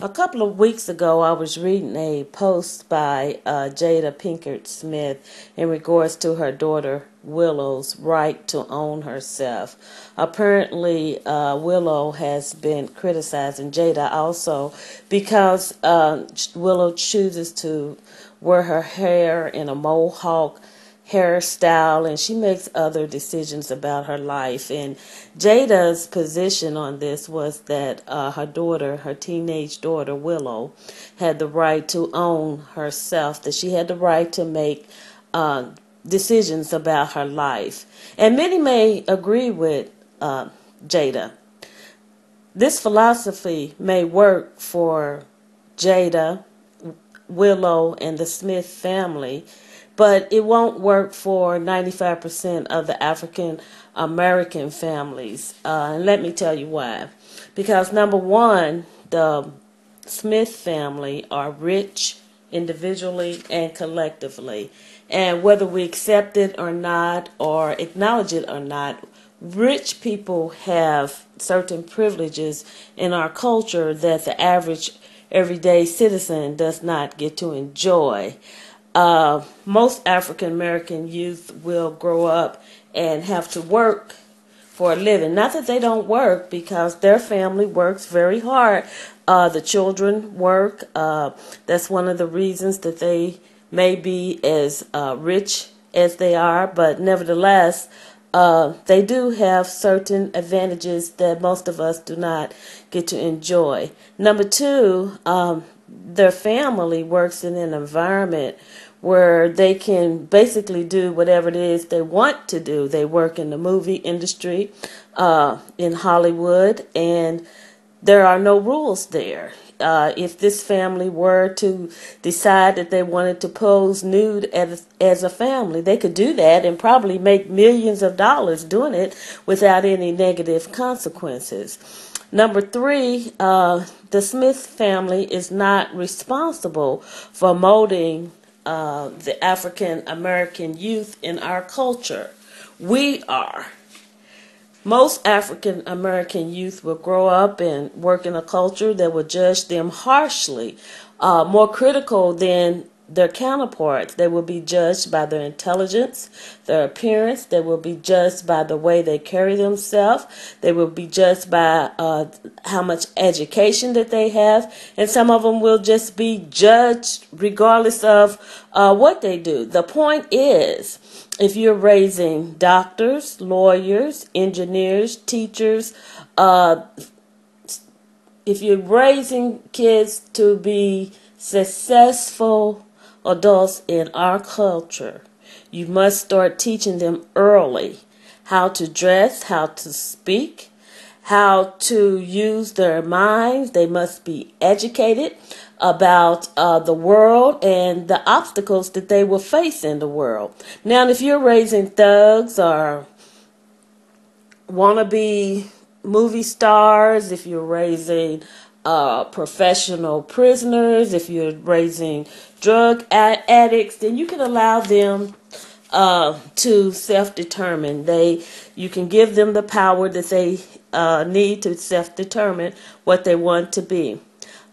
A couple of weeks ago, I was reading a post by Jada Pinkett Smith in regards to her daughter Willow's right to own herself. Apparently, Willow has been criticizing Jada also because Willow chooses to wear her hair in a mohawk hairstyle, and she makes other decisions about her life. And Jada's position on this was that her teenage daughter Willow, had the right to own herself, that she had the right to make decisions about her life. And many may agree with Jada. This philosophy may work for Jada, Willow, and the Smith family, but it won't work for 95% of the African American families. And let me tell you why. Because number one, the Smith family are rich individually and collectively. And whether we accept it or not, or acknowledge it or not, rich people have certain privileges in our culture that the average everyday citizen does not get to enjoy. Most African American youth will grow up and have to work for a living. Not that they don't work, because their family works very hard. The children work. That's one of the reasons that they may be as rich as they are, but nevertheless, they do have certain advantages that most of us do not get to enjoy. Number two, their family works in an environment where they can basically do whatever it is they want to do. They work in the movie industry, in Hollywood, and there are no rules there. If this family were to decide that they wanted to pose nude as a family, they could do that and probably make millions of dollars doing it without any negative consequences. Number three, the Smith family is not responsible for molding the African American youth in our culture. We are. Most African American youth will grow up and work in a culture that will judge them harshly, more critical than their counterparts. They will be judged by their intelligence, their appearance. They will be judged by the way they carry themselves. They will be judged by how much education that they have. And some of them will just be judged regardless of what they do. The point is, if you're raising doctors, lawyers, engineers, teachers, if you're raising kids to be successful adults in our culture, you must start teaching them early how to dress, how to speak, how to use their minds. They must be educated about the world and the obstacles that they will face in the world. Now, if you're raising thugs or wannabe movie stars, if you're raising professional prisoners, if you're raising drug addicts, then you can allow them to self-determine. You can give them the power that they need to self-determine what they want to be.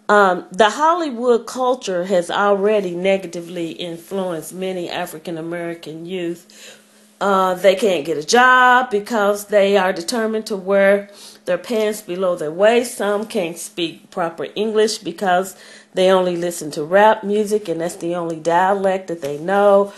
The Hollywood culture has already negatively influenced many African American youth. They can't get a job because they are determined to wear their pants below their waist. Some can't speak proper English because they only listen to rap music, and that's the only dialect that they know.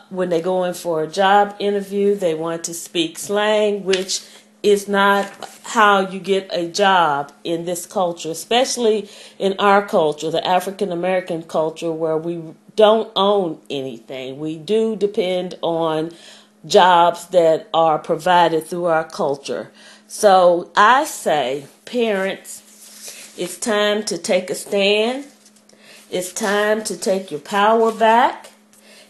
When they go in for a job interview, they want to speak slang, which is not how you get a job in this culture, especially in our culture, the African American culture, where we don't own anything. We do depend on jobs that are provided through our culture. So I say, parents, it's time to take a stand. It's time to take your power back.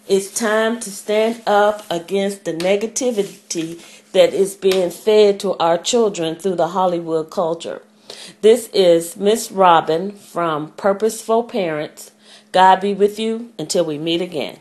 It's time to stand up against the negativity that is being fed to our children through the Hollywood culture. This is Miss Robin from Purposeful Parents. God be with you until we meet again.